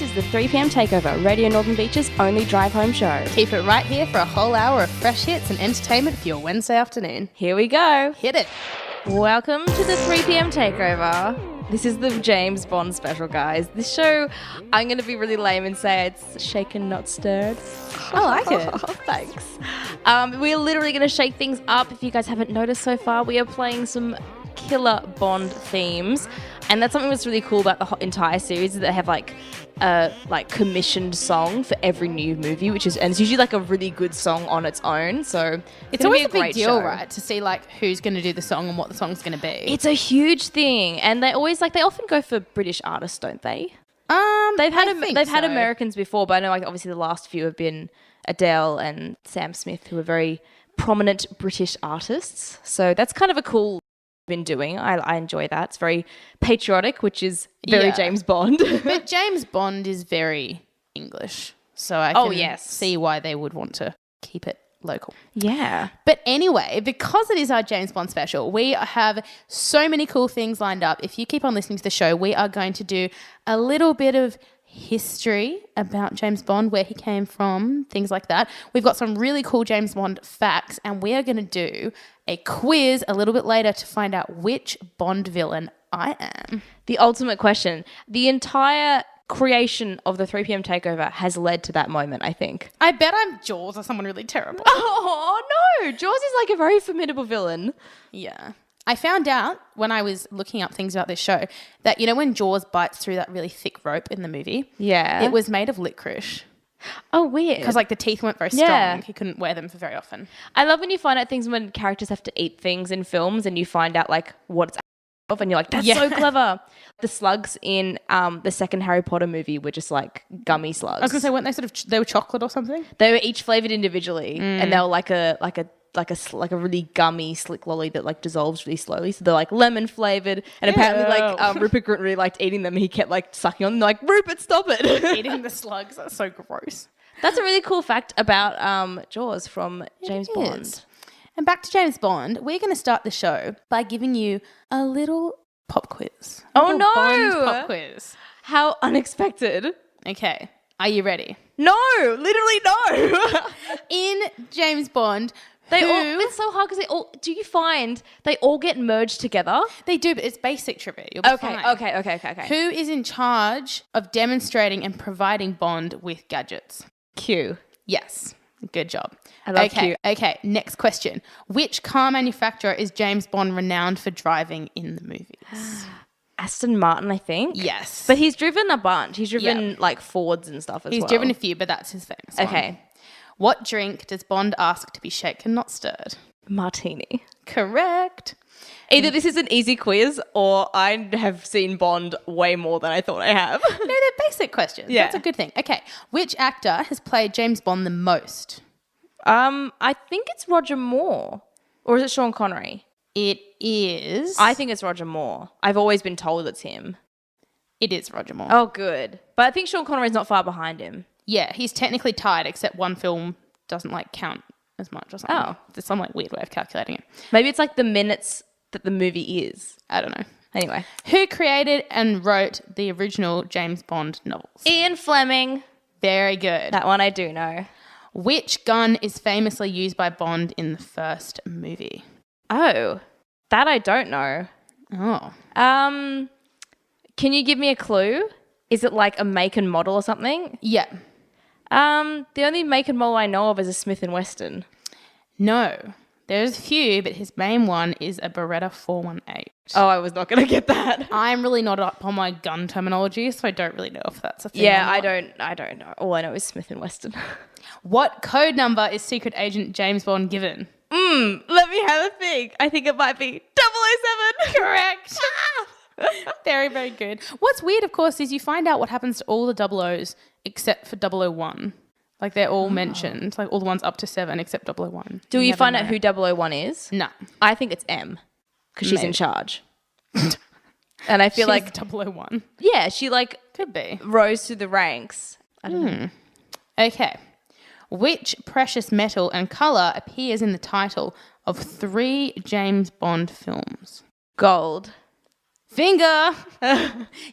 is the 3pm Takeover, Radio Northern Beach's only drive-home show. Keep it right here for a whole hour of fresh hits and entertainment for your Wednesday afternoon. Here we go. Hit it. Welcome to the 3pm Takeover. This is the James Bond special, guys. This show, I'm going to be really lame and say it's shaken, not stirred. I like it. Thanks. We're literally going to shake things up. If you guys haven't noticed so far, we are playing some killer Bond themes. And that's something that's really cool about the entire series, is that they have like a commissioned song for every new movie, and it's usually like a really good song on its own. So it's always a big deal, right? To see like who's going to do the song and what the song's going to be. It's a huge thing, and they often go for British artists, don't they? They've had Americans before, but I know like obviously the last few have been Adele and Sam Smith, who are very prominent British artists. So that's kind of a cool been doing. I enjoy that. It's very patriotic, which is very James Bond. But James Bond is very English, so I can see why they would want to keep it local. Yeah. But anyway, because it is our James Bond special, we have so many cool things lined up. If you keep on listening to the show, we are going to do a little bit of history about James Bond, where he came from, things like that. We've got some really cool James Bond facts, and we are going to do a quiz a little bit later to find out which Bond villain I am. The ultimate question. The entire creation of the 3pm Takeover has led to that moment, I think. I bet I'm Jaws or someone really terrible. Oh, no. Jaws is like a very formidable villain. Yeah. I found out when I was looking up things about this show that, you know, when Jaws bites through that really thick rope in the movie, it was made of licorice. Oh, weird. Because like the teeth weren't very strong. He couldn't wear them for very often. I love when you find out things when characters have to eat things in films and you find out like what it's of, and you're like, that's so clever. The slugs in the second Harry Potter movie were just like gummy slugs. I was going to say, weren't they they were chocolate or something? They were each flavored individually, and they were like a really gummy slick lolly that like dissolves really slowly. So they're like lemon flavored, and apparently like Rupert Grint really liked eating them. He kept like sucking on them, like, Rupert, stop it. Eating the slugs, that's so gross. That's a really cool fact about Jaws from James Bond. And back to James Bond, we're going to start the show by giving you a little pop quiz. Oh no! Bond pop quiz. How unexpected. Okay, are you ready? No, literally no. In James Bond, it's so hard because do you find they all get merged together? They do, but it's basic trivia. You'll be fine. Okay. Who is in charge of demonstrating and providing Bond with gadgets? Q. Yes. Good job. I love Q. Okay, next question. Which car manufacturer is James Bond renowned for driving in the movies? Aston Martin, I think. Yes. But he's driven a bunch. He's driven like Fords and stuff as well. He's driven a few, but that's his famous one. Okay. What drink does Bond ask to be shaken, not stirred? Martini. Correct. Either this is an easy quiz or I have seen Bond way more than I thought I have. No, they're basic questions. Yeah. That's a good thing. Okay. Which actor has played James Bond the most? I think it's Roger Moore. Or is it Sean Connery? It is. I think it's Roger Moore. I've always been told it's him. It is Roger Moore. Oh, good. But I think Sean Connery's not far behind him. Yeah, he's technically tied, except one film doesn't like count as much or something. Oh. There's some like weird way of calculating it. Maybe it's like the minutes that the movie is. I don't know. Anyway. Who created and wrote the original James Bond novels? Ian Fleming. Very good. That one I do know. Which gun is famously used by Bond in the first movie? Oh, that I don't know. Oh. Can you give me a clue? Is it like a make and model or something? Yeah. The only make and model I know of is a Smith & Wesson. No. There's a few, but his main one is a Beretta 418. Oh, I was not going to get that. I'm really not up on my gun terminology, so I don't really know if that's a thing. Yeah, I don't know. All I know is Smith & Wesson. What code number is Secret Agent James Bond given? Let me have a think. I think it might be 007. Correct. Very, very good. What's weird, of course, is you find out what happens to all the 00s except for 001. Like, they're all mentioned, like all the ones up to 7 except 001. Do you find out who 001 is? No. I think it's M, because she's in charge. And I feel She's like 001. Yeah, she like could be rose through the ranks. I don't know. Okay. Which precious metal and colour appears in the title of 3 James Bond films? Gold. Finger.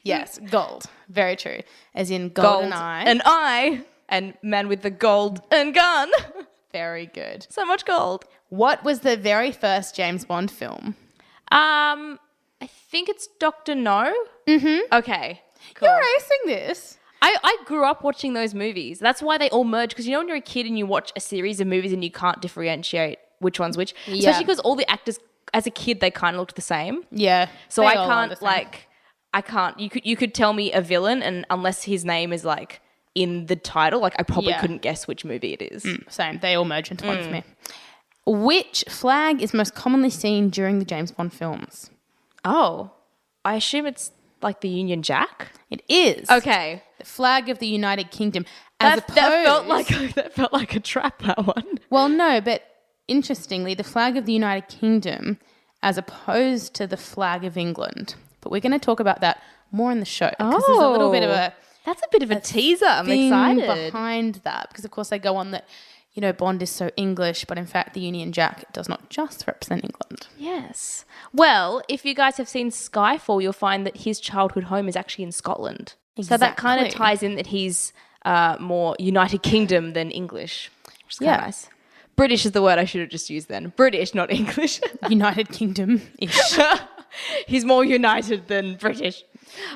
Yes, gold. Very true. As in golden eye. An eye. And man with the gold and gun. Very good. So much gold. What was the very first James Bond film? I think it's Dr. No. Mm-hmm. Okay. Cool. You're acing this. I grew up watching those movies. That's why they all merge. Because you know when you're a kid and you watch a series of movies and you can't differentiate which one's which? Yeah. Especially because all the actors, as a kid, they kind of looked the same. Yeah. So I can't, you could tell me a villain and unless his name is like in the title, like I probably couldn't guess which movie it is. Same. They all merge into one for me. Which flag is most commonly seen during the James Bond films? Oh, I assume it's like the Union Jack? It is. Okay. The flag of the United Kingdom. That felt like a trap, that one. Well, no, but interestingly, the flag of the United Kingdom as opposed to the flag of England. But we're going to talk about that more in the show because there's a little bit of a... That's a bit of a teaser. I'm excited. Behind that because, of course, they go on that, you know, Bond is so English, but in fact the Union Jack does not just represent England. Yes. Well, if you guys have seen Skyfall, you'll find that his childhood home is actually in Scotland. Exactly. So that kind of ties in that he's more United Kingdom than English, which is kind of nice. British is the word I should have just used then. British, not English. United Kingdom-ish. He's more united than British.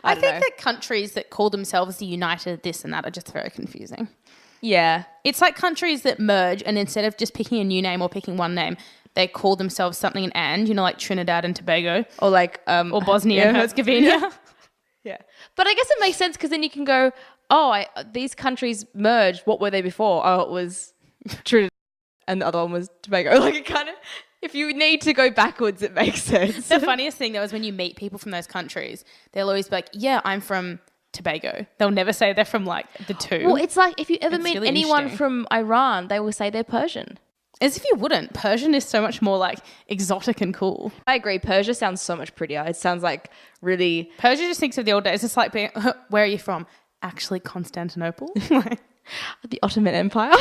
I think that countries that call themselves the United this and that are just very confusing. Yeah. It's like countries that merge and instead of just picking a new name or picking one name, they call themselves something and, you know, like Trinidad and Tobago. Or like... or Bosnia and Herzegovina. Yeah. But I guess it makes sense because then you can go, these countries merged. What were they before? Oh, it was Trinidad and the other one was Tobago. Like it kind of... If you need to go backwards, it makes sense. The funniest thing, though, is when you meet people from those countries, they'll always be like, yeah, I'm from Tobago. They'll never say they're from, like, the two. Well, it's like if you ever meet anyone from Iran, they will say they're Persian. As if you wouldn't. Persian is so much more, like, exotic and cool. I agree. Persia sounds so much prettier. It sounds like really... Persia just thinks of the old days. It's like being, where are you from? Actually, Constantinople. The Ottoman Empire.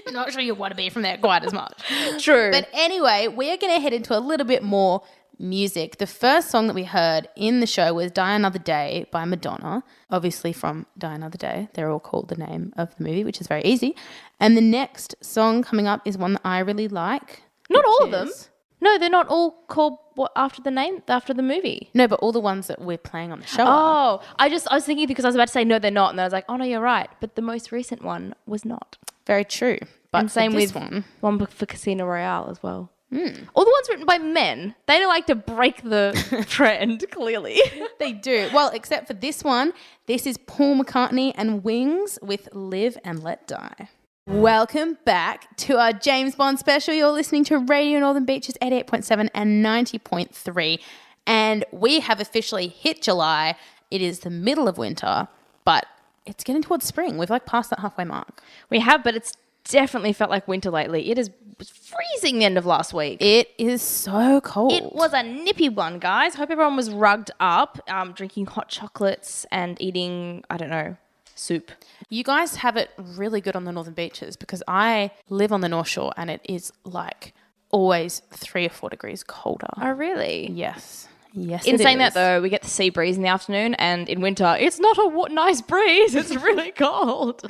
I'm not sure you want to be from there quite as much. True. But anyway, we are going to head into a little bit more music. The first song that we heard in the show was Die Another Day by Madonna, obviously from Die Another Day. They're all called the name of the movie, which is very easy. And the next song coming up is one that I really like. Not all of them. No, they're not all called after the movie. No, but all the ones that we're playing on the show are. I was thinking because I was about to say no, they're not. And then I was like, oh no, you're right. But the most recent one was not. Very true. But and same with one for Casino Royale as well. All the ones written by men, they don't like to break the trend, clearly. They do. Well, except for this one. This is Paul McCartney and Wings with Live and Let Die. Welcome back to our James Bond special. You're listening to Radio Northern Beaches 88.7 and 90.3. And we have officially hit July. It is the middle of winter, but it's getting towards spring. We've like passed that halfway mark. We have, but it's definitely felt like winter lately. It was freezing the end of last week. It is so cold. It was a nippy one, guys. Hope everyone was rugged up, drinking hot chocolates and eating, I don't know, soup. You guys have it really good on the northern beaches because I live on the North Shore and it is like always 3 or 4 degrees colder. Oh, really? Yes. Yes, in saying that, though, we get the sea breeze in the afternoon, and in winter, it's not a nice breeze. It's really cold.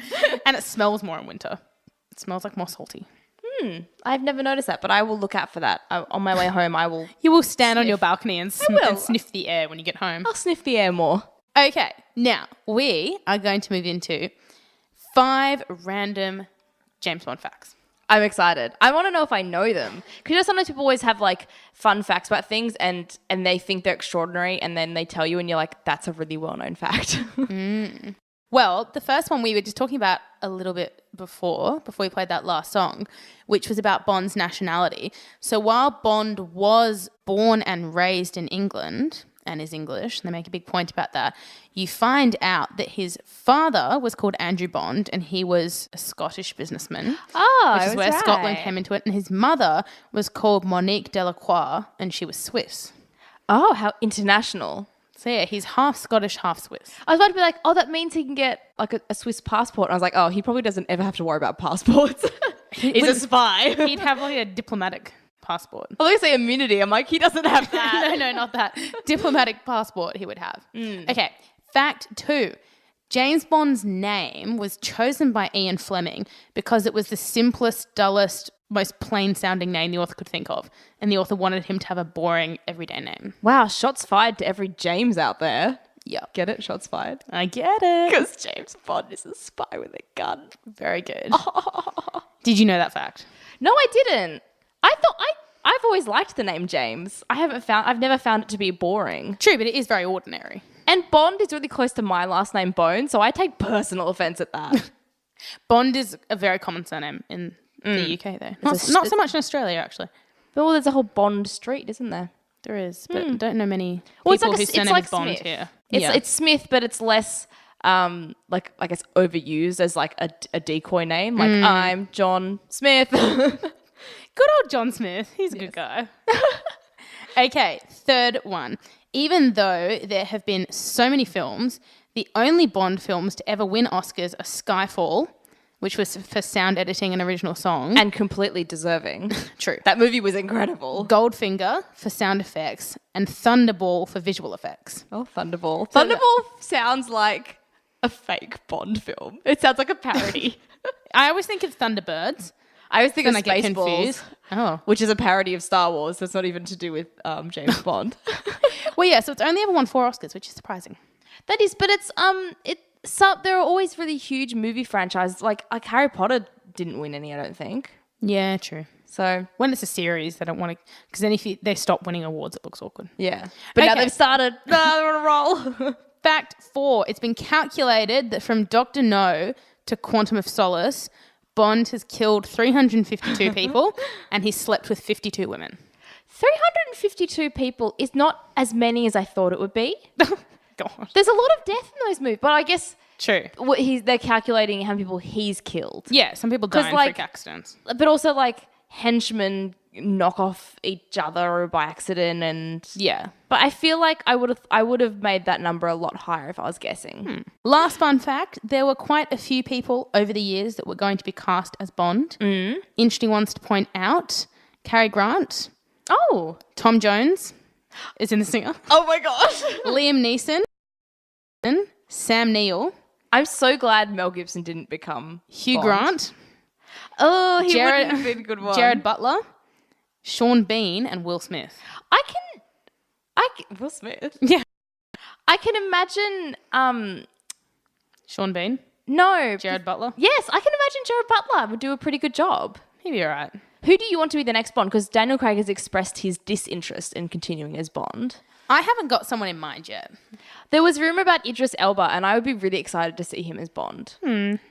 And it smells more in winter. It smells like more salty. I've never noticed that, but I will look out for that. On my way home, I will... You will stand on your balcony and sniff the air when you get home. I'll sniff the air more. Okay, now we are going to move into 5 random James Bond facts. I'm excited. I want to know if I know them. Because you know, sometimes people always have like fun facts about things and they think they're extraordinary and then they tell you and you're like, that's a really well-known fact. Well, the first one we were just talking about a little bit before we played that last song, which was about Bond's nationality. So while Bond was born and raised in England and is English, and they make a big point about that, you find out that his father was called Andrew Bond and he was a Scottish businessman. Oh, which is where Scotland came into it. And his mother was called Monique Delacroix and she was Swiss. Oh, how international. So yeah, he's half Scottish, half Swiss. I was about to be like, oh, that means he can get like a Swiss passport. And I was like, oh, he probably doesn't ever have to worry about passports. He's a spy. He'd have like a diplomatic passport. I was going to say immunity. I'm like, he doesn't have that. No, not that. diplomatic passport he would have. Okay, fact 2. James Bond's name was chosen by Ian Fleming because it was the simplest, dullest, most plain-sounding name the author could think of. And the author wanted him to have a boring, everyday name. Wow, shots fired to every James out there. Yeah. Get it? Shots fired. I get it. Because James Bond is a spy with a gun. Very good. Did you know that fact? No, I didn't. I've always liked the name James. I've never found it to be boring. True, but it is very ordinary. And Bond is really close to my last name, Bone, so I take personal offence at that. Bond is a very common surname in the UK, though. Not so much in Australia, actually. Well, there's a whole Bond Street, isn't there? There is, but I don't know many people whose surname is Bond here. It's Smith, but it's less, like, I guess, overused as, like, a decoy name. Like, I'm John Smith. Good old John Smith. He's a good guy. Okay, third one. Even though there have been so many films, the only Bond films to ever win Oscars are Skyfall, which was for sound editing and original song. And completely deserving. True. That movie was incredible. Goldfinger for sound effects and Thunderball for visual effects. Oh, Thunderball. Thunderball sounds like a fake Bond film. It sounds like a parody. I always think of Thunderbirds. I always think of I get confused. Spaceballs, which is a parody of Star Wars. That's not even to do with James Bond. Well, yeah, so it's only ever won 4 Oscars, which is surprising. That is, but there are always really huge movie franchises. Like Harry Potter didn't win any, I don't think. Yeah, true. So when it's a series, they don't want to, because then if they stop winning awards, it looks awkward. Yeah. But now they've started. They're on a roll. Fact 4. It's been calculated that from Dr. No to Quantum of Solace, Bond has killed 352 people and he's slept with 52 women. 352 people is not as many as I thought it would be. God. There's a lot of death in those movies, but I guess true. They're calculating how many people he's killed. Yeah, some people die in freak accidents. But also like henchmen knock off each other by accident and yeah. But I feel like I would have made that number a lot higher if I was guessing. Last fun fact, there were quite a few people over the years that were going to be cast as Bond. Interesting ones to point out. Cary Grant. Oh. Tom Jones is in The Singer. Oh my gosh. Liam Neeson. Sam Neill. I'm so glad Mel Gibson didn't become Hugh Bond. Grant. Oh, he wouldn't have been a good one. Jared Butler. Sean Bean and Will Smith. Will Smith? Yeah. I can imagine Sean Bean? No. Jared Butler? Yes, I can imagine Jared Butler would do a pretty good job. He'd be all right. Who do you want to be the next Bond? Because Daniel Craig has expressed his disinterest in continuing as Bond. I haven't got someone in mind yet. There was rumour about Idris Elba, and I would be really excited to see him as Bond.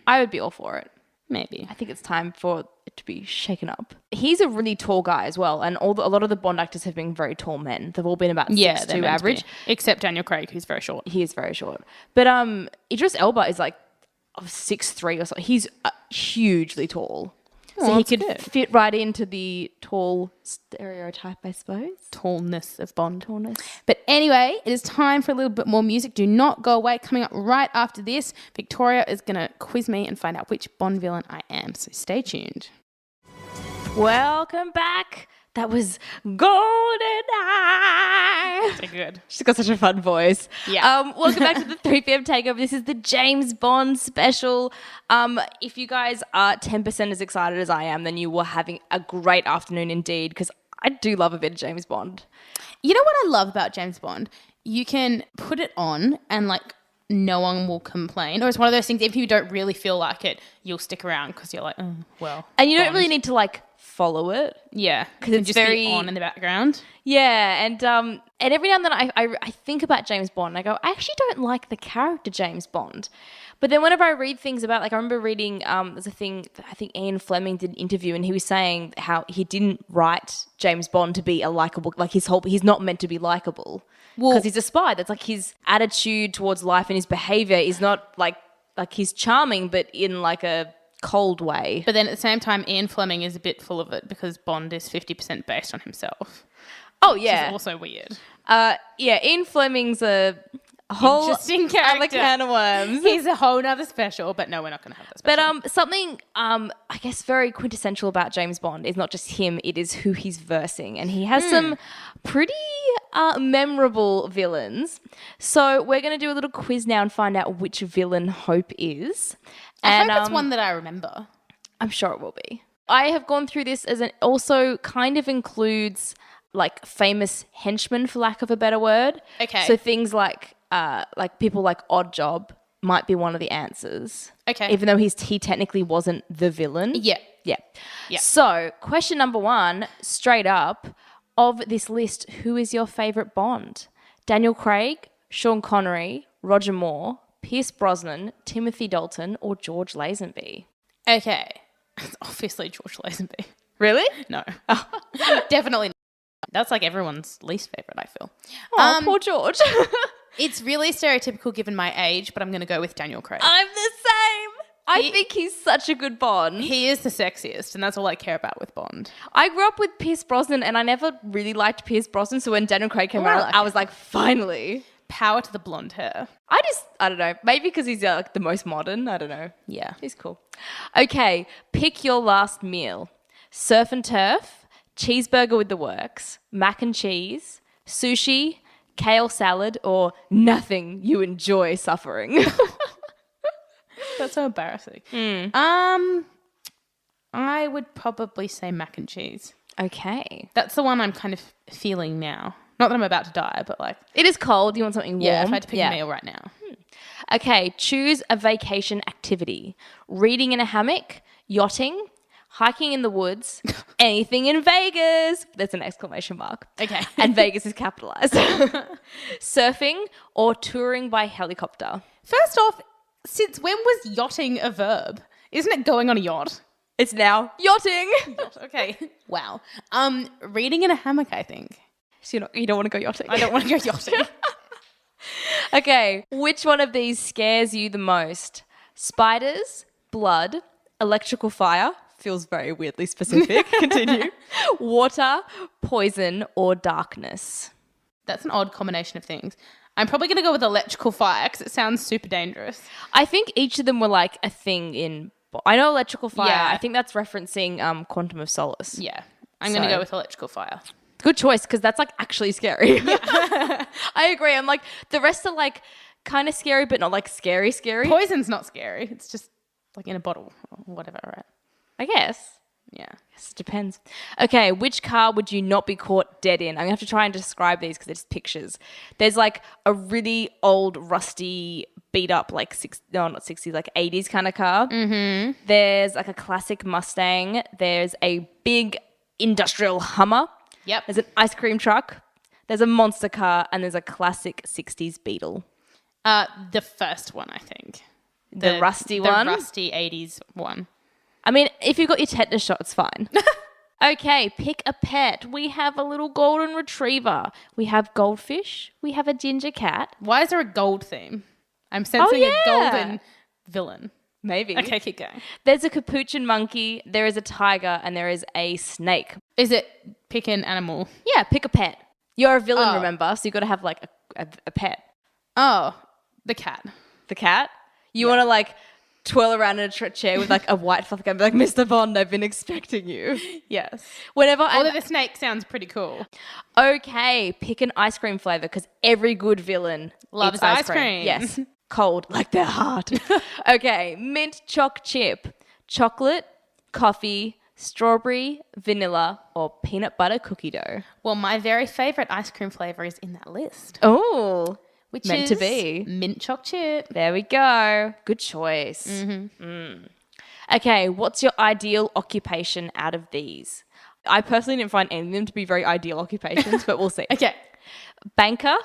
I would be all for it. Maybe. I think it's time for it to be shaken up. He's a really tall guy as well, and a lot of the Bond actors have been very tall men. They've all been about 6'2" average. Except Daniel Craig, who's very short. He is very short. But Idris Elba is like 6'3" or something. He's hugely tall. So he could fit right into the tall stereotype, I suppose. Tallness of Bond. Tallness. But anyway, it is time for a little bit more music. Do not go away. Coming up right after this, Victoria is going to quiz me and find out which Bond villain I am. So stay tuned. Welcome back. That was GoldenEye. So good. She's got such a fun voice. Yeah. Welcome back to the 3pm Takeover. This is the James Bond special. If you guys are 10% as excited as I am, then you were having a great afternoon indeed, because I do love a bit of James Bond. You know what I love about James Bond? You can put it on and like no one will complain. Or it's one of those things, if you don't really feel like it, you'll stick around because you're like, oh, well. And you don't really need to like follow it. Yeah. Because it's just very be on in the background. Yeah. And every now and then I think about James Bond and I go, I actually don't like the character James Bond. But then whenever I read things about, like I remember reading, there's a thing, I think Ian Fleming did an interview and he was saying how he didn't write James Bond to be a likable, like he's not meant to be likable. Because he's a spy. That's like his attitude towards life and his behavior is not like he's charming, but in like a cold way. But then at the same time, Ian Fleming is a bit full of it because Bond is 50% based on himself. Oh, yeah. Which is also weird. Ian Fleming's a whole interesting character. Other can of worms. He's a whole nother special, but no, we're not going to have that special. But something I guess very quintessential about James Bond is not just him, it is who he's versing. And he has some pretty are memorable villains. So we're going to do a little quiz now and find out which villain Hope is. I hope it's one that I remember. I'm sure it will be. I have gone through this as an also kind of includes like famous henchmen, for lack of a better word. Okay. So things like people like Oddjob might be one of the answers. Okay. Even though he technically wasn't the villain. Yeah. Yeah. Yeah. So question number 1, straight up, of this list, who is your favourite Bond? Daniel Craig, Sean Connery, Roger Moore, Pierce Brosnan, Timothy Dalton, or George Lazenby? Okay. It's obviously George Lazenby. Really? No. Definitely not. That's like everyone's least favourite, I feel. Oh, poor George. It's really stereotypical given my age, but I'm going to go with Daniel Craig. I'm the same. I think he's such a good Bond. He is the sexiest, and that's all I care about with Bond. I grew up with Pierce Brosnan, and I never really liked Pierce Brosnan, so when Daniel Craig came out, I was like, finally. Power to the blonde hair. I don't know. Maybe because he's like the most modern. I don't know. Yeah. He's cool. Okay, pick your last meal. Surf and turf, cheeseburger with the works, mac and cheese, sushi, kale salad, or nothing you enjoy suffering. That's so embarrassing. I would probably say mac and cheese. Okay. That's the one I'm kind of feeling now. Not that I'm about to die, but like... It is cold. You want something warm? Yeah, if I had to pick a meal right now. Okay, choose a vacation activity. Reading in a hammock, yachting, hiking in the woods, anything in Vegas. There's an exclamation mark. Okay. And Vegas is capitalized. Surfing or touring by helicopter. First off, since when was yachting a verb? Isn't it going on a yacht? It's now yachting. Okay. Wow. Reading in a hammock, I think. So you don't want to go yachting? I don't want to go yachting. Okay. Which one of these scares you the most? Spiders, blood, electrical fire. Feels very weirdly specific. Continue. Water, poison, or darkness. That's an odd combination of things. I'm probably going to go with electrical fire because it sounds super dangerous. I think each of them were like a thing in... I know electrical fire. Yeah. I think that's referencing Quantum of Solace. Yeah. I'm going to go with electrical fire. Good choice, because that's like actually scary. Yeah. I agree. I'm like, the rest are like kind of scary, but not like scary. Poison's not scary. It's just like in a bottle or whatever, right? I guess. Yeah. Yes, it depends. Okay, which car would you not be caught dead in? I'm going to have to try and describe these because they're just pictures. There's like a really old, rusty, beat up, like not 60s, like 80s kind of car. Mm-hmm. There's like a classic Mustang. There's a big industrial Hummer. Yep. There's an ice cream truck. There's a monster car. And there's a classic 60s Beetle. The first one, I think. The rusty one? The rusty 80s one. I mean, if you've got your tetanus shot, it's fine. Okay, pick a pet. We have a little golden retriever. We have goldfish. We have a ginger cat. Why is there a gold theme? I'm sensing a golden villain. Maybe. Okay, keep going. There's a capuchin monkey. There is a tiger. And there is a snake. Is it pick an animal? Yeah, pick a pet. You're a villain, remember? So you've got to have like a pet. Oh, the cat. The cat? You want to like twirl around in a chair with like a white fluffy cat and be like, Mr. Bond, I've been expecting you. Yes. Although the snake sounds pretty cool. Okay, pick an ice cream flavour because every good villain loves eats ice cream. Yes. Cold, like their heart. Okay, mint choc chip, chocolate, coffee, strawberry, vanilla, or peanut butter cookie dough. Well, my very favourite ice cream flavour is in that list. Oh, which meant is to be. Mint choc chip. There we go. Good choice. Mm-hmm. Okay, what's your ideal occupation out of these? I personally didn't find any of them to be very ideal occupations, but we'll see. Okay. Banker,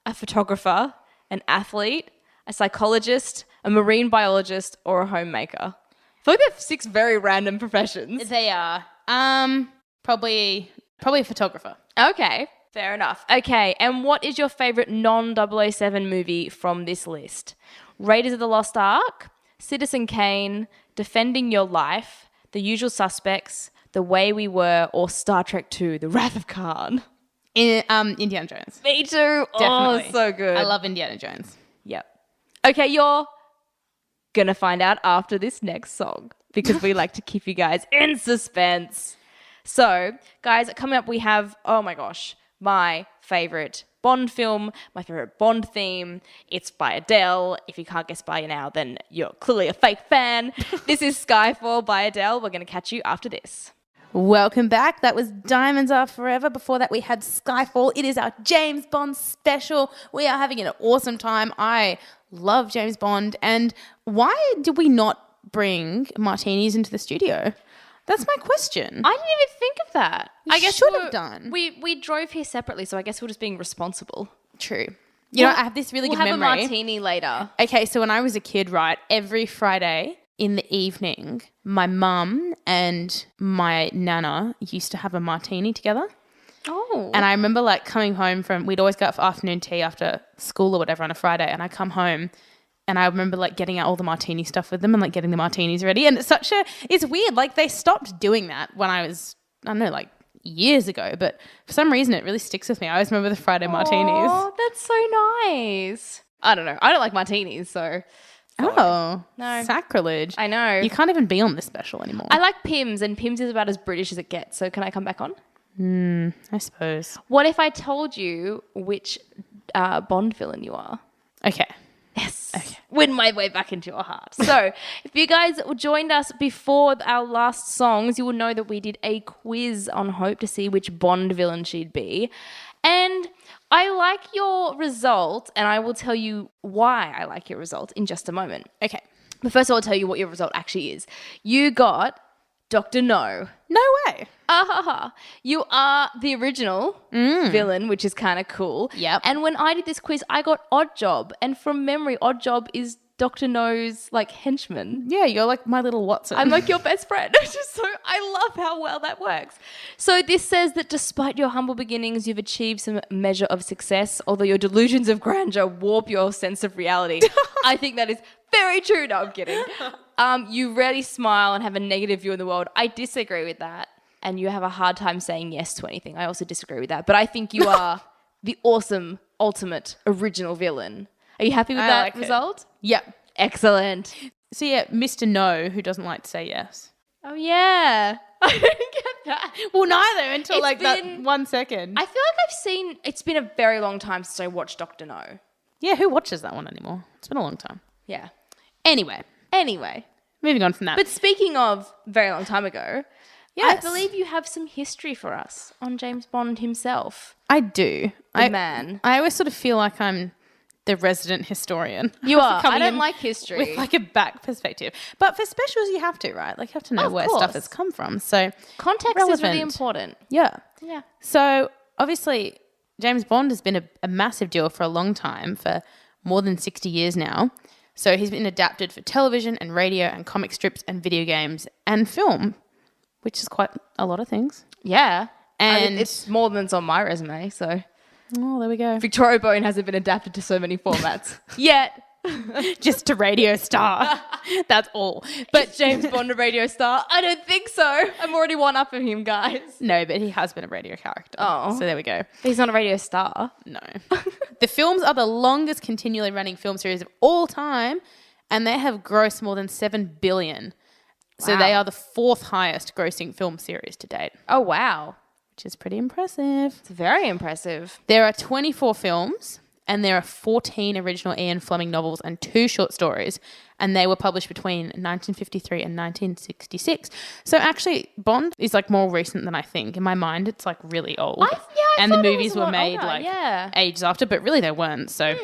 a photographer, an athlete, a psychologist, a marine biologist, or a homemaker. I feel like they're 6 very random professions. They are. Probably a photographer. Okay, fair enough. Okay, and what is your favourite non-007 movie from this list? Raiders of the Lost Ark, Citizen Kane, Defending Your Life, The Usual Suspects, The Way We Were, or Star Trek II, The Wrath of Khan? Indiana Jones. Me too. Definitely. Oh, so good. I love Indiana Jones. Yep. Okay, you're going to find out after this next song because we like to keep you guys in suspense. So, guys, coming up we have, oh my gosh, my favourite Bond film, my favourite Bond theme. It's by Adele. If you can't guess by now, then you're clearly a fake fan. This is Skyfall by Adele. We're going to catch you after this. Welcome back. That was Diamonds Are Forever. Before that, we had Skyfall. It is our James Bond special. We are having an awesome time. I love James Bond. And why did we not bring martinis into the studio? That's my question. I didn't even think of that. I guess should have done. We drove here separately, so I guess we're just being responsible. True. You know, I have this really good memory. We'll have a martini later. Okay, so when I was a kid, right, every Friday in the evening, my mum and my nana used to have a martini together. Oh. And I remember like coming home we'd always go out for afternoon tea after school or whatever on a Friday, and I come home and I remember like getting out all the martini stuff with them and like getting the martinis ready. And it's weird. Like they stopped doing that when I was, I don't know, like years ago, but for some reason it really sticks with me. I always remember the Friday martinis. Oh, that's so nice. I don't know. I don't like martinis, so... Oh, no. Sacrilege. I know. You can't even be on this special anymore. I like Pimm's, and Pimm's is about as British as it gets, so can I come back on? I suppose. What if I told you which Bond villain you are? Okay. Yes. Okay. Win my way back into your heart. So, if you guys joined us before our last songs, you will know that we did a quiz on Hope to see which Bond villain she'd be. And I like your result, and I will tell you why I like your result in just a moment. Okay. But first of all, I'll tell you what your result actually is. You got Dr. No. No way. You are the original villain, which is kind of cool. Yep. And when I did this quiz, I got Odd Job. And from memory, Odd Job is Dr. No's like henchman. Yeah, you're like my little Watson. I'm like your best friend. I love how well that works. So this says that despite your humble beginnings, you've achieved some measure of success, although your delusions of grandeur warp your sense of reality. I think that is very true. No, I'm kidding. You rarely smile and have a negative view of the world. I disagree with that. And you have a hard time saying yes to anything. I also disagree with that. But I think you are the awesome, ultimate, original villain. Are you happy with that result? Yep. Excellent. So yeah, Mr. No, who doesn't like to say yes. Oh, yeah. I didn't get that. Well, neither until that 1 second. I feel like it's been a very long time since I watched Dr. No. Yeah, who watches that one anymore? It's been a long time. Yeah. Anyway. Moving on from that. But speaking of very long time ago, yes. I believe you have some history for us on James Bond himself. I do. Man. I always sort of feel like I'm the resident historian. You are. I don't like history. With like a back perspective. But for specials, you have to, right? Like you have to know where stuff has come from. So context is really important. Yeah. Yeah. So obviously, James Bond has been a massive deal for a long time, for more than 60 years now. So he's been adapted for television and radio and comic strips and video games and film, which is quite a lot of things. Yeah. And it's more than it's on my resume, so... Oh, there we go. Victoria Bone hasn't been adapted to so many formats yet. Just to radio star. That's all. But James Bond a radio star? I don't think so. I'm already one up of him, guys. No, but he has been a radio character. Oh. So there we go. He's not a radio star. No. The films are the longest continually running film series of all time, and they have grossed more than $7 billion. So Wow. they are the fourth highest grossing film series to date. Oh, wow. Which is pretty impressive. It's very impressive. There are 24 films and there are 14 original Ian Fleming novels and 2 short stories, and they were published between 1953 and 1966. So actually, Bond is like more recent than I think. In my mind, it's like really old. I and the thought it movies was a were lot made older, ages after, but really they weren't. So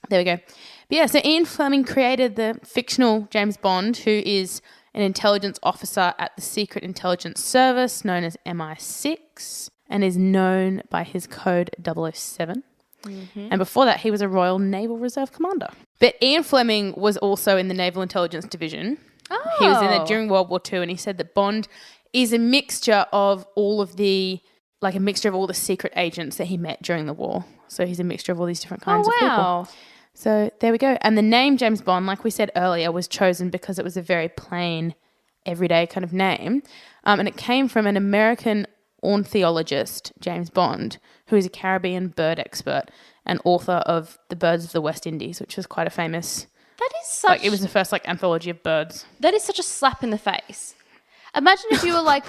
there we go. But yeah, so Ian Fleming created the fictional James Bond, who is an intelligence officer at the Secret Intelligence Service known as MI6 and is known by his code 007. And before that, he was a Royal Naval Reserve commander. But Ian Fleming was also in the Naval Intelligence Division. Oh. He was in it during World War II, and he said that Bond is a mixture of all of the secret agents that he met during the war. So he's a mixture of all these different kinds of people. So there we go. And the name James Bond, like we said earlier, was chosen because it was a very plain, everyday kind of name. And it came from an American ornithologist, James Bond, who is a Caribbean bird expert and author of The Birds of the West Indies, which was quite a famous... That is such... it was the first anthology of birds. That is such a slap in the face. Imagine if you were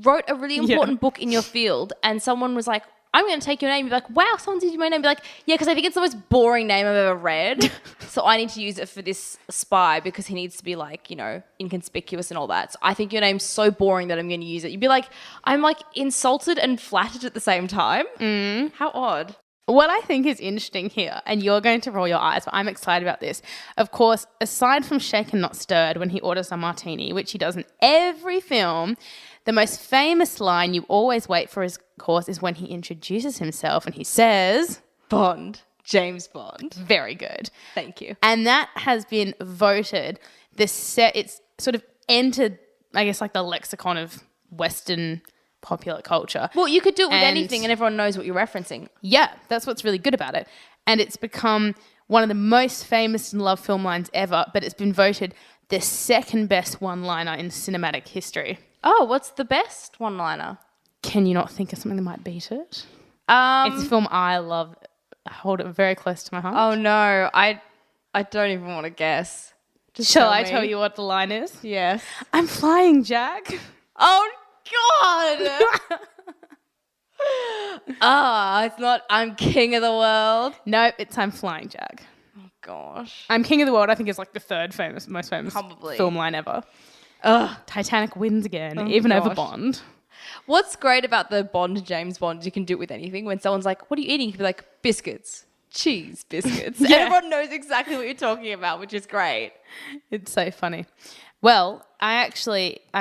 wrote a really important book in your field and someone was like, I'm going to take your name. You'd be like, wow, someone's using my name. Be like, yeah, because I think it's the most boring name I've ever read. So I need to use it for this spy because he needs to be like, you know, inconspicuous and all that. So I think your name's so boring that I'm going to use it. You'd be like, I'm like insulted and flattered at the same time. How odd. What I think is interesting here, and you're going to roll your eyes, but I'm excited about this. Of course, aside from shaken not stirred when he orders a martini, which he does in every film, the most famous line you always wait for, of course, is when he introduces himself and he says, Bond, James Bond. Very good. Thank you. And that has been voted it's sort of entered, I guess, like the lexicon of Western popular culture. Well, you could do it with anything and everyone knows what you're referencing. Yeah, that's what's really good about it. And it's become one of the most famous and loved film lines ever, but it's been voted the second best one-liner in cinematic history. Oh, what's the best one-liner? Can you not think of something that might beat it? It's a film I love. I hold it very close to my heart. Oh, no. I don't even want to guess. Shall I tell you what the line is? Yes. I'm flying, Jack. Oh, God. It's not I'm king of the world. Nope, it's I'm flying, Jack. Oh, gosh. I'm king of the world, I think, is like the third most famous film line ever. Titanic wins again, even over Bond. What's great about the Bond, James Bond, is you can do it with anything. When someone's like, what are you eating? You can be like, biscuits. Cheese biscuits. Yeah. And everyone knows exactly what you're talking about, which is great. It's so funny. Well, I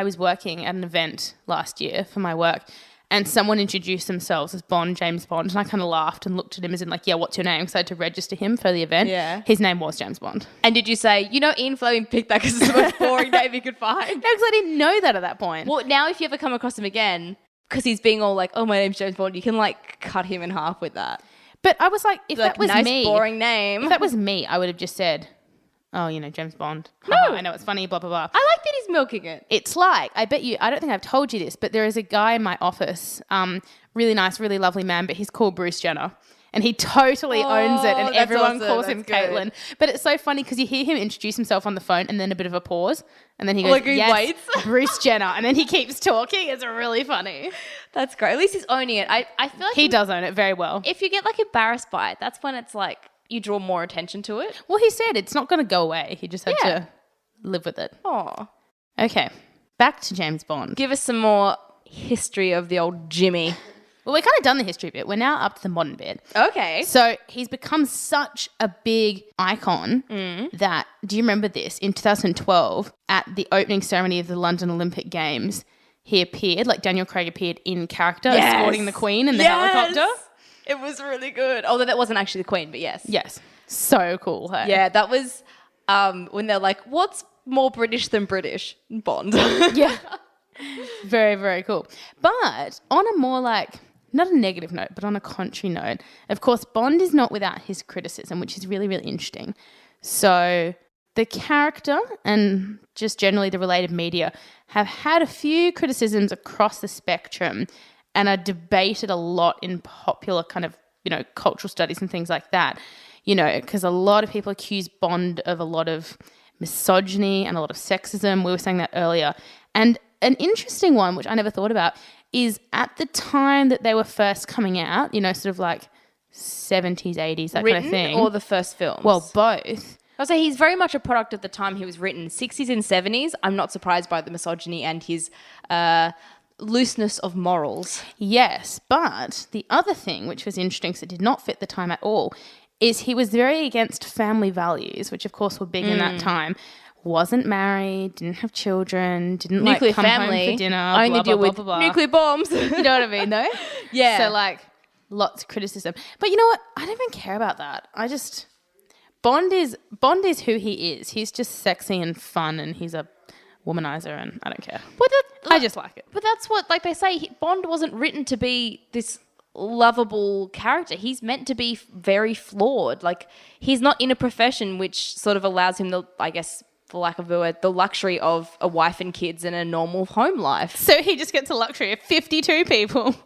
was working at an event last year for my work, and someone introduced themselves as Bond, James Bond, and I kind of laughed and looked at him as in like, yeah, what's your name? Because I had to register him for the event. Yeah. His name was James Bond. And did you say, you know, Ian Fleming picked that because it's the most boring name he could find? No, because I didn't know that at that point. Well, now if you ever come across him again, because he's being all like, oh, my name's James Bond, you can like cut him in half with that. But I was like, if that was nice, me, boring name. If that was me, I would have just said, oh, you know, James Bond. No. I know it's funny, blah, blah, blah. I like that he's milking it. It's like, I don't think I've told you this, but there is a guy in my office, really nice, really lovely man, but he's called Bruce Jenner. And he totally owns it, and everyone calls him Caitlin. But it's so funny because you hear him introduce himself on the phone and then a bit of a pause. And then he goes, like he yes, waits. Bruce Jenner. And then he keeps talking. It's really funny. That's great. At least he's owning it. I feel like he does own it very well. If you get like embarrassed by it, that's when it's like you draw more attention to it. Well, he said it's not going to go away. He just had to live with it. Oh. Okay. Back to James Bond. Give us some more history of the old Jimmy. Well, we're kind of done the history bit. We're now up to the modern bit. Okay. So he's become such a big icon that, do you remember this? In 2012, at the opening ceremony of the London Olympic Games, he appeared, like Daniel Craig appeared in character, escorting the Queen in the helicopter. It was really good. Although that wasn't actually the Queen, but yes. Yes. So cool. Hey? Yeah, that was when they're like, what's more British than British? Bond. Yeah. Very, very cool. But on a more like, not a negative note, but on a contrary note, of course, Bond is not without his criticism, which is really, really interesting. So the character and just generally the related media have had a few criticisms across the spectrum and are debated a lot in popular kind of, you know, cultural studies and things like that, you know, because a lot of people accuse Bond of a lot of misogyny and a lot of sexism. We were saying that earlier. And an interesting one, which I never thought about, is at the time that they were first coming out, you know, sort of like 70s, 80s, that written kind of thing. Or the first films? Well, both. I'll say he's very much a product of the time he was written. 60s and 70s, I'm not surprised by the misogyny and his looseness of morals. Yes, but the other thing, which was interesting because it did not fit the time at all, is he was very against family values, which of course were big in that time. Wasn't married, didn't have children, didn't nuclear like come family, home for dinner, I only blah, deal blah, with blah, blah, nuclear bombs. You know what I mean, though? Yeah. So like lots of criticism. But you know what? I don't even care about that. Bond is who he is. He's just sexy and fun and he's a womanizer and I don't care. I just like it. But that's what, like they say, Bond wasn't written to be this lovable character. He's meant to be very flawed. Like he's not in a profession which sort of allows him the, I guess, for lack of a word, the luxury of a wife and kids and a normal home life. So he just gets a luxury of 52 people,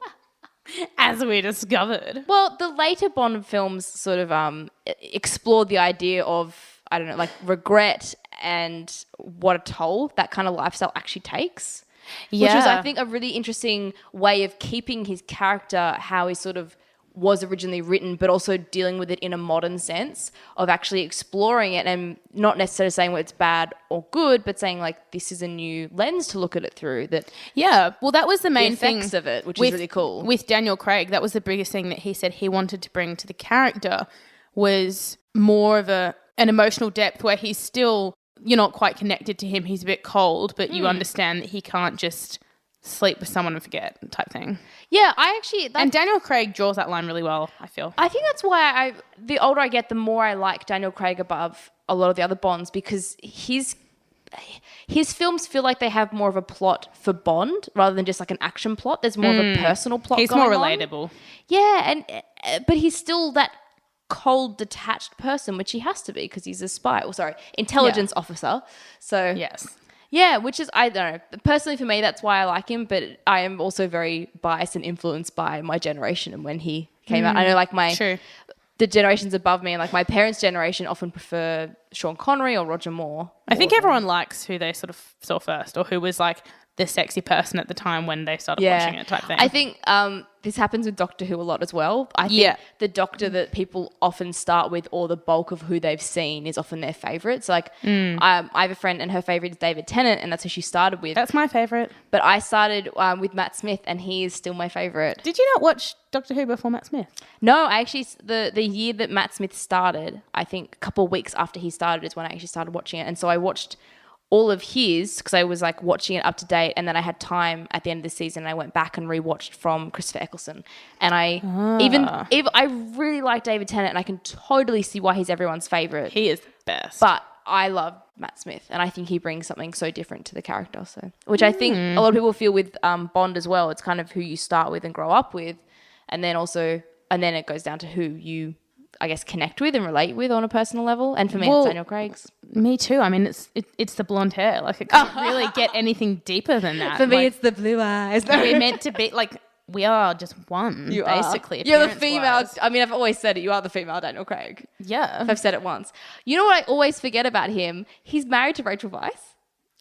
as we discovered. Well, the later Bond films sort of explored the idea of, I don't know, like regret and what a toll that kind of lifestyle actually takes. Which was, I think, a really interesting way of keeping his character how he sort of was originally written, but also dealing with it in a modern sense of actually exploring it and not necessarily saying well, it's bad or good, but saying like this is a new lens to look at it through. That well, that was the main thing of it, which is really cool. With Daniel Craig, that was the biggest thing that he said he wanted to bring to the character was more of an emotional depth where he's still, you're not quite connected to him. He's a bit cold, but you understand that he can't just sleep with someone and forget type thing. Yeah, and Daniel Craig draws that line really well, I feel. I think that's why the older I get, the more I like Daniel Craig above a lot of the other Bonds, because his films feel like they have more of a plot for Bond rather than just like an action plot. There's more of a personal plot. He's more relatable. On. Yeah, but he's still that cold, detached person, which he has to be because he's a spy. Intelligence officer. So yes. Yeah, which is, I don't know, personally for me, that's why I like him, but I am also very biased and influenced by my generation and when he came out. I know like the generations above me and like my parents' generation often prefer Sean Connery or Roger Moore. I think everyone likes who they sort of saw first or who was like the sexy person at the time when they started watching it type thing. I think this happens with Doctor Who a lot as well. I think the Doctor that people often start with or the bulk of who they've seen is often their favourite. So like I have a friend and her favourite is David Tennant and that's who she started with. That's my favourite. But I started with Matt Smith and he is still my favourite. Did you not watch Doctor Who before Matt Smith? No, I actually, the year that Matt Smith started, I think a couple of weeks after he started is when I actually started watching it. And so I watched all of his because I was like watching it up to date and then I had time at the end of the season and I went back and rewatched from Christopher Eccleston and I really like David Tennant and I can totally see why he's everyone's favourite. He is the best. But I love Matt Smith and I think he brings something so different to the character, so which I think a lot of people feel with Bond as well. It's kind of who you start with and grow up with and then it goes down to who you I guess connect with and relate with on a personal level. And for me, it's Daniel Craig's. Me too. I mean, it's the blonde hair. Like it can't really get anything deeper than that. For me, it's the blue eyes. We're meant to be like we are just one. You basically. You're the female. I mean, I've always said it. You are the female Daniel Craig. Yeah, if I've said it once. You know what I always forget about him? He's married to Rachel Weisz.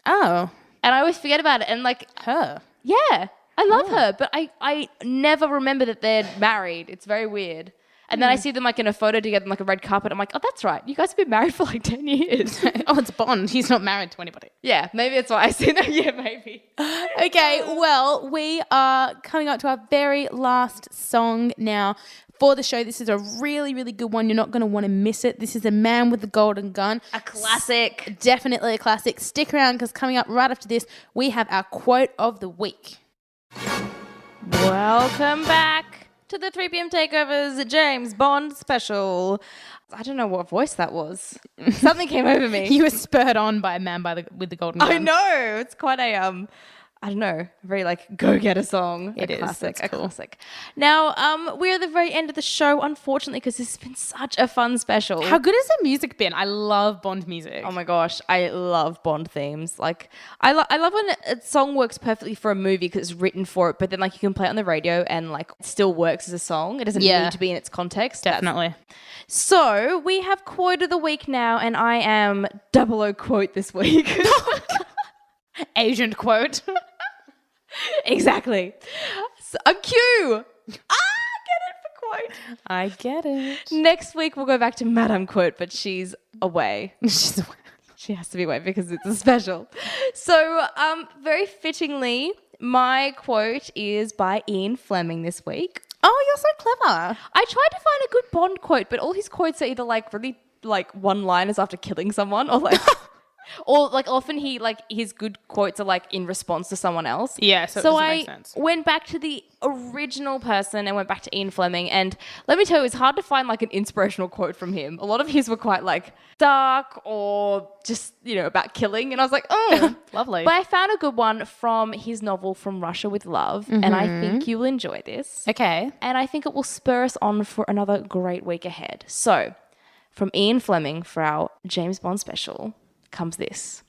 Oh, and I always forget about it. And like her. Yeah, I love her, but I never remember that they're married. It's very weird. And then I see them like in a photo together, like a red carpet. I'm like, oh, that's right. You guys have been married for like 10 years. Oh, it's Bond. He's not married to anybody. Yeah, maybe that's why I see that. Yeah, maybe. Okay, well, we are coming up to our very last song now for the show. This is a really, really good one. You're not going to want to miss it. This is A Man with the Golden Gun. A classic. Definitely a classic. Stick around because coming up right after this, we have our quote of the week. Welcome back to the 3pm Takeover's James Bond special. I don't know what voice that was. Something came over me. You were spurred on by A Man with the Golden Gun. I know. It's quite a I don't know, very like go-getter song. It is. Classic. That's cool. Classic. Now, we're at the very end of the show, unfortunately, because this has been such a fun special. How good has the music been? I love Bond music. Oh my gosh, I love Bond themes. Like, I love when a song works perfectly for a movie because it's written for it, but then like you can play it on the radio and like it still works as a song. It doesn't need to be in its context. Definitely. So we have quote of the week now, and I am 00 quote this week. Asian quote. Exactly. So, I'm Q. Get it for quote. I get it. Next week we'll go back to Madame Quote, but she's away. She's away. She has to be away because it's a special. So, very fittingly, my quote is by Ian Fleming this week. Oh, you're so clever. I tried to find a good Bond quote, but all his quotes are either like really like one-liners after killing someone or like... Or like often his good quotes are like in response to someone else. Yeah, so it doesn't make sense. Went back to the original person and went back to Ian Fleming, and let me tell you, it's hard to find like an inspirational quote from him. A lot of his were quite like dark or just, about killing, and I was like, oh, lovely. But I found a good one from his novel From Russia with Love, and I think you will enjoy this. Okay. And I think it will spur us on for another great week ahead. So, from Ian Fleming for our James Bond special comes this.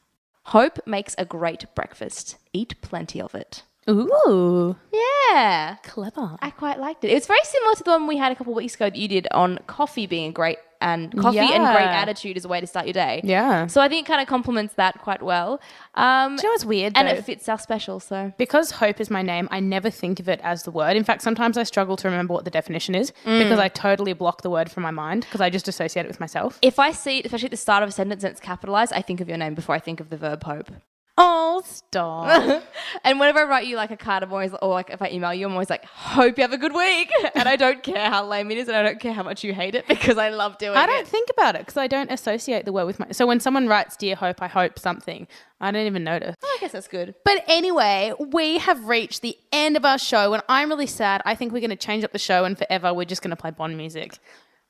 Hope makes a great breakfast. Eat plenty of it. Ooh. Yeah. Clever. I quite liked it. It was very similar to the one we had a couple of weeks ago that you did on coffee being a great and coffee and great attitude is a way to start your day. Yeah. So I think it kind of complements that quite well. Do you know what's weird though? And it fits our special. So because hope is my name, I never think of it as the word. In fact, sometimes I struggle to remember what the definition is because I totally block the word from my mind because I just associate it with myself. If I see it, especially at the start of a sentence and it's capitalized, I think of your name before I think of the verb hope. Oh, stop. And whenever I write you like a card, I'm always, or like if I email you, I'm always like, hope you have a good week. And I don't care how lame it is and I don't care how much you hate it because I love doing it. I don't think about it because I don't associate the word with my... So when someone writes, Dear Hope, I hope something, I don't even notice. Oh, I guess that's good. But anyway, we have reached the end of our show and I'm really sad. I think we're going to change up the show and forever we're just going to play Bond music.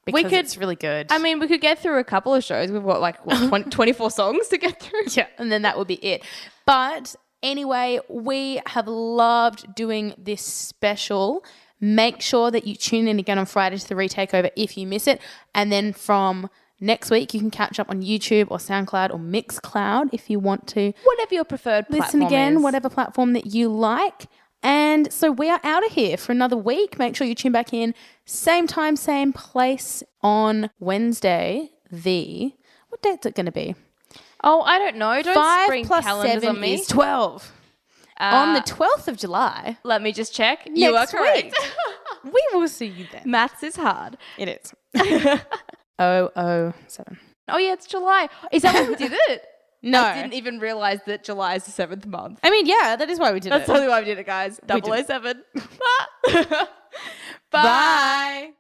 Because it's really good. I mean, we could get through a couple of shows. We've got like 24 songs to get through. Yeah, and then that would be it. But anyway, we have loved doing this special. Make sure that you tune in again on Friday to the Takeover if you miss it. And then from next week, you can catch up on YouTube or SoundCloud or Mixcloud if you want to. Whatever your preferred platform listen again, is. whatever platform that you like. And so we are out of here for another week. Make sure you tune back in. Same time, same place on Wednesday. What date's it going to be? Oh, I don't know. Don't 5 spring plus calendars 7 on me. is 12. On the 12th of July. Let me just check. You are correct. We will see you then. Maths is hard. It is. 007. Oh, yeah, it's July. Is that why we did it? No. I didn't even realise that July is the 7th month. I mean, yeah, that is why we did That's it. totally why we did it, guys. 007. Bye. Bye.